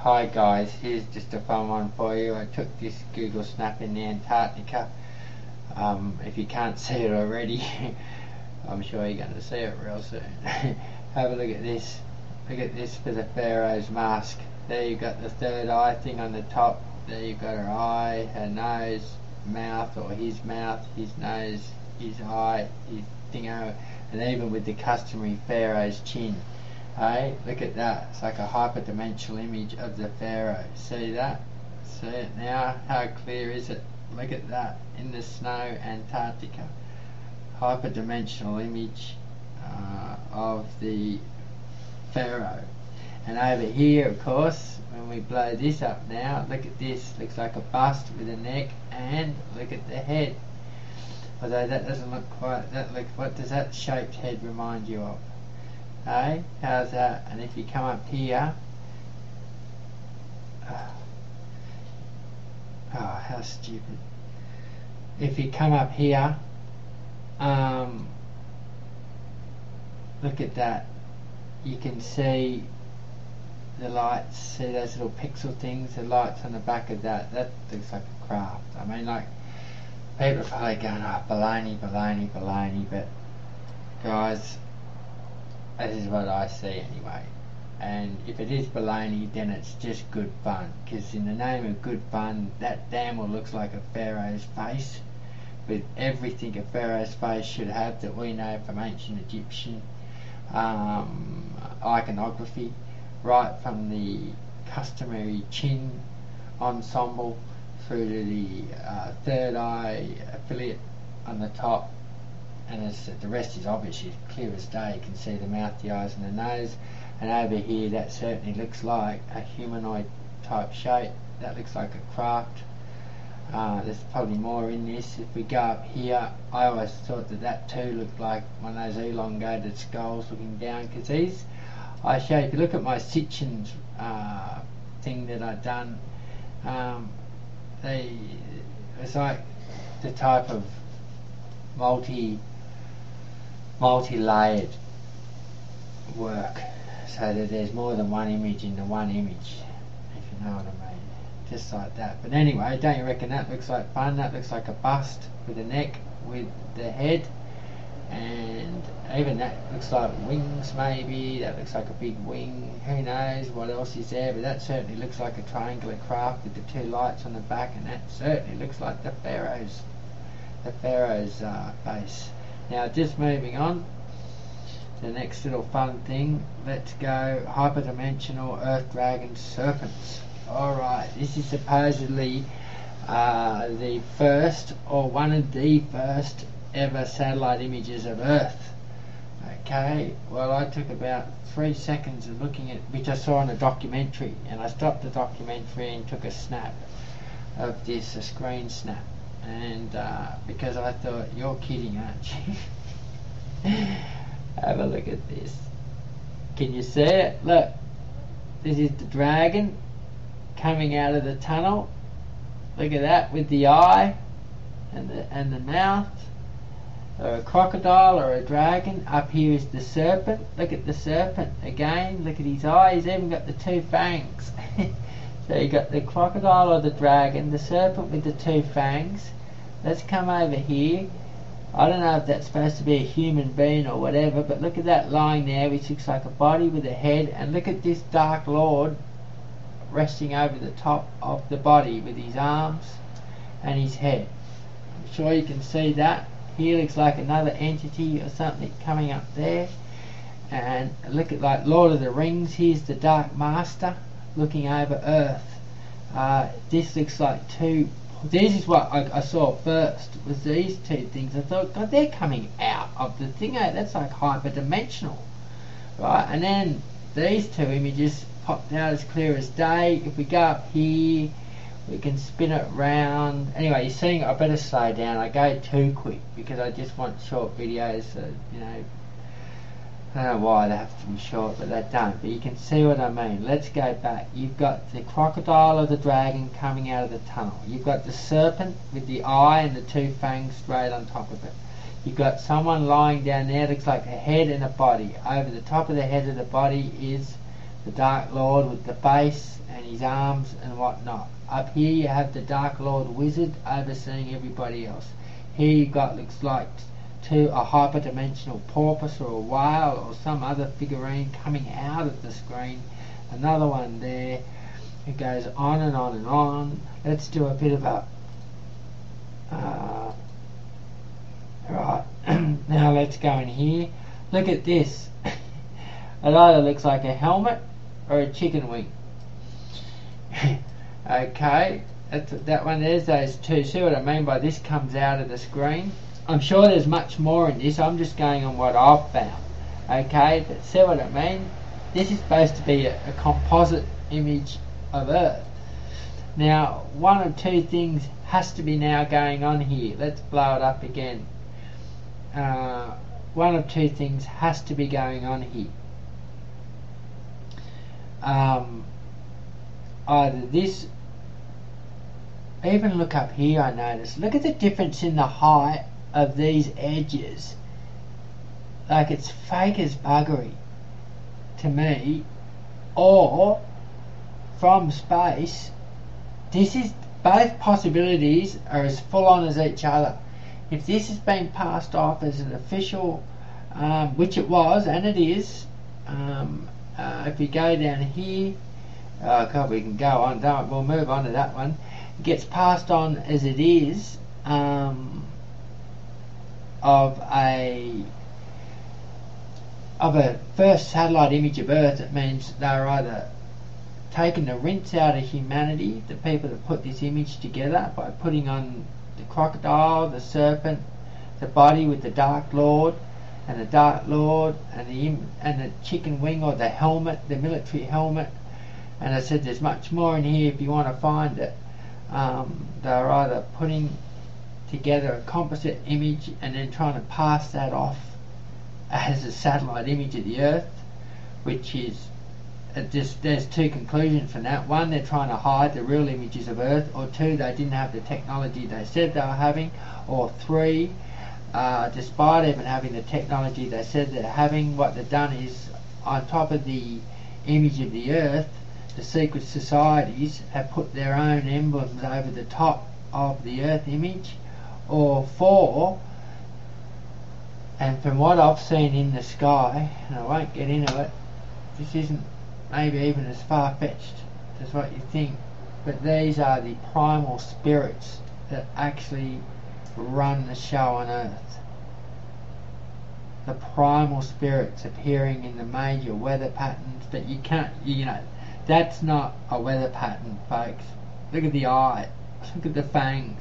Hi guys, here's just a fun one for you. I took this Google Snap in the Antarctica. If you can't see it already, I'm sure you're going to see it real soon. Have a look at this. Look at this for the Pharaoh's mask. There you've got the third eye thing on the top. There you've got her eye, her nose, mouth, or his mouth, his nose, his eye, his thingo, and even with the customary Pharaoh's chin. Hey, look at that. It's like a hyperdimensional image of the Pharaoh. See that? See it now? How clear is it? Look at that. In the snow, Antarctica. Hyperdimensional image of the Pharaoh. And over here, of course, when we blow this up now, look at this. Looks like a bust with a neck, and look at the head. Although that doesn't look quite that. Look, what does that shaped head remind you of? Hey, how's that? And if you come up here, oh, how stupid. If you come up here, look at that. You can see the lights, see those little pixel things, the lights on the back of that. That looks like a craft. I mean, like, people are probably going, oh, baloney, baloney, baloney, but guys, this is what I see anyway. And if it is baloney, then it's just good fun, because in the name of good fun, that damn well looks like a Pharaoh's face, with everything a Pharaoh's face should have that we know from ancient Egyptian iconography, right from the customary chin ensemble through to the third eye affiliate on the top. And the rest is obviously clear as day. You can see the mouth, the eyes and the nose. And over here, that certainly looks like a humanoid type shape. That looks like a craft. There's probably more in this. If we go up here, I always thought that too looked like one of those elongated skulls looking down. Because these, if you look at my Sitchin's thing that I've done, it's like the type of multi-layered work, so that there's more than one image in the one image, if you know what I mean, just like that. But anyway, don't you reckon that looks like fun? That looks like a bust with a neck, with the head, and even that looks like wings maybe. That looks like a big wing. Who knows what else is there, but that certainly looks like a triangular craft with the two lights on the back, and that certainly looks like the Pharaoh's face. Now, just moving on, the next little fun thing, let's go hyperdimensional earth dragon serpents. Alright, this is supposedly the first, or one of the first ever satellite images of Earth. Okay, well, I took about 3 seconds of looking at, which I saw in a documentary, and I stopped the documentary and took a snap of this, a screen snap. And because I thought, you're kidding, aren't you? Have a look at this. Can you see it? Look, this is the dragon coming out of the tunnel. Look at that, with the eye and the mouth. Or a crocodile or a dragon. Up here is the serpent. Look at the serpent again. Look at his eye. He's even got the two fangs. So you got the crocodile or the dragon, the serpent with the two fangs. Let's come over here. I don't know if that's supposed to be a human being or whatever, but look at that lying there, which looks like a body with a head. And look at this Dark Lord resting over the top of the body with his arms and his head. I'm sure you can see that. Here looks like another entity or something coming up there. And look at, like Lord of the Rings, here's the Dark Master looking over Earth. This looks like two. This is what I saw first, was these two things. I thought, God, they're coming out of the thing. That's like hyperdimensional, right? And then these two images popped out as clear as day. If we go up here, we can spin it round. Anyway, you're seeing, I better slow down. I go too quick because I just want short videos, so, you know, I don't know why they have to be short, but they don't. But you can see what I mean. Let's go back. You've got the crocodile or the dragon coming out of the tunnel. You've got the serpent with the eye and the two fangs straight on top of it. You've got someone lying down there, looks like a head and a body. Over the top of the head of the body is the Dark Lord with the face and his arms and whatnot. Up here you have the Dark Lord Wizard overseeing everybody else. Here you got, looks like a hyperdimensional porpoise or a whale or some other figurine coming out of the screen. Another one there. It goes on and on and on. Let's do a bit of a right. Now let's go in here. Look at this. It either looks like a helmet or a chicken wing. Okay, that one. There's those two. See what I mean by this comes out of the screen? I'm sure there's much more in this. I'm just going on what I've found. Okay, but see what I mean? This is supposed to be a composite image of Earth. Now, one of two things has to be now going on here. Let's blow it up again. One of two things has to be going on here. Either this, even look up here, I noticed, look at the difference in the height of these edges. Like, it's fake as buggery to me. Or from space, this is, both possibilities are as full on as each other. If this has been passed off as an official, which it was and it is, if we go down here, oh God, we can go on, we'll move on to that one. It gets passed on as it is, of a first satellite image of Earth. It means they're either taking the rinse out of humanity, the people that put this image together, by putting on the crocodile, the serpent, the body with the Dark Lord, and the Dark Lord, and the chicken wing, or the helmet, the military helmet. And I said there's much more in here if you want to find it. They're either putting together a composite image and then trying to pass that off as a satellite image of the Earth, which is there's two conclusions from that. One, they're trying to hide the real images of Earth, or two, they didn't have the technology they said they were having, or three, despite even having the technology they said they're having, what they've done is, on top of the image of the Earth, the secret societies have put their own emblems over the top of the Earth image. Or four, and from what I've seen in the sky, and I won't get into it, this isn't maybe even as far-fetched as what you think, but these are the primal spirits that actually run the show on Earth. The primal spirits appearing in the major weather patterns that you can't, that's not a weather pattern, folks. Look at the eye, look at the fangs,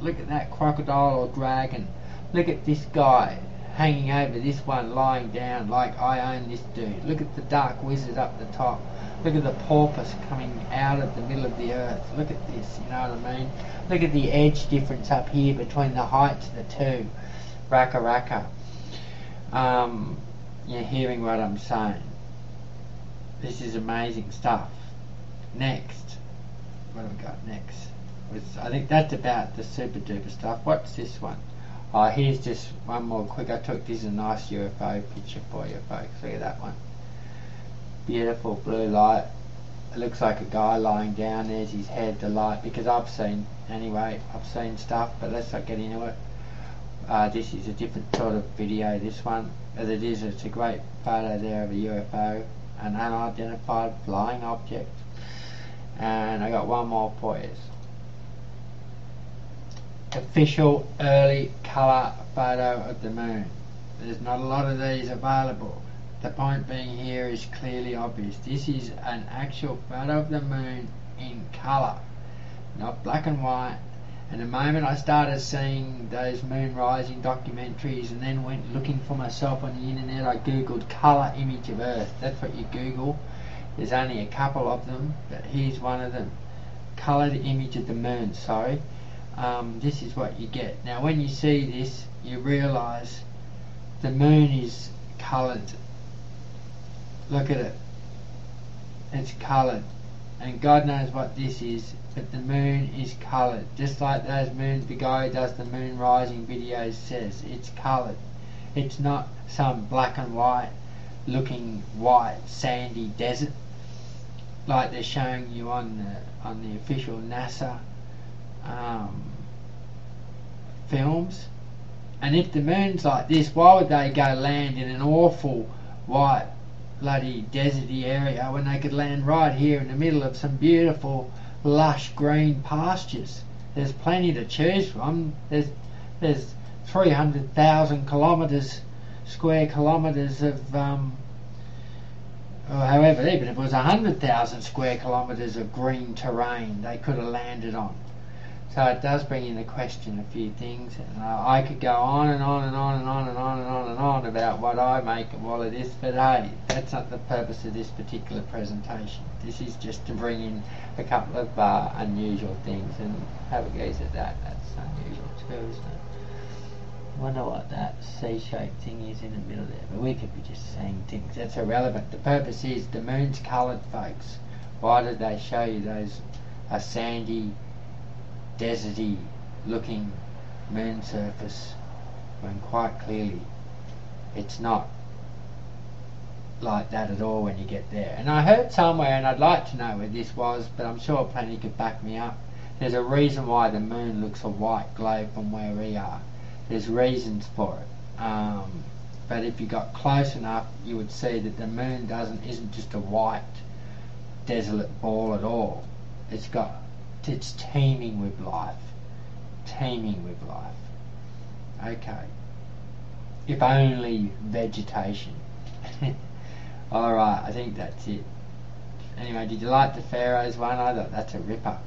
look at that crocodile or dragon, look at this guy hanging over this one lying down like I own this dude. Look at the Dark Wizard up the top. Look at the porpoise coming out of the middle of the Earth. Look at this, you know what I mean? Look at the edge difference up here between the heights of the two. Raka raka. You're hearing what I'm saying. This is amazing stuff. Next. What have we got next? I think that's about the super duper stuff. What's this one? Oh, here's just one more quick. I took this a nice UFO picture for you folks. Look at that one. Beautiful blue light. It looks like a guy lying down. There's his head, the light, because I've seen stuff, but let's not get into it. This is a different sort of video, this one. As it is, it's a great photo there of a UFO, an unidentified flying object. And I got one more for you. Official early colour photo of the moon. There's not a lot of these available. The point being here is clearly obvious. This is an actual photo of the moon in colour, not black and white. And the moment I started seeing those moon rising documentaries and then went looking for myself on the internet, I googled colour image of Earth. That's what you Google. There's only a couple of them, but here's one of them. Coloured image of the moon, sorry. This is what you get. Now when you see this, you realise the moon is coloured. Look at it. It's coloured. And God knows what this is, but the moon is coloured. Just like those moons, the guy who does the moon rising videos says, it's coloured. It's not some black and white looking white sandy desert. like they're showing you on the official NASA films. And if the moon's like this, why would they go land in an awful white bloody deserty area when they could land right here in the middle of some beautiful lush green pastures? There's plenty to choose from. There's 300,000 square kilometres of or however, even if it was 100,000 square kilometres of green terrain they could have landed on. So it does bring into question a few things, and I could go on and on and on and on and on and on and on about what I make of all of this, but hey, that's not the purpose of this particular presentation. This is just to bring in a couple of unusual things and have a gaze at that. That's unusual too, isn't it? I wonder what that C-shaped thing is in the middle there, but we could be just saying things. That's irrelevant. The purpose is the moon's coloured, folks. Why did they show you those sandy, deserty looking moon surface when quite clearly it's not like that at all when you get there? And I heard somewhere, and I'd like to know where this was, but I'm sure plenty could back me up, there's a reason why the moon looks a white globe from where we are. There's reasons for it, but if you got close enough you would see that the moon isn't just a white desolate ball at all. It's teeming with life. Okay, if only vegetation. Alright, I think that's it. Anyway, did you like the Pharaoh's one? I thought that's a ripper.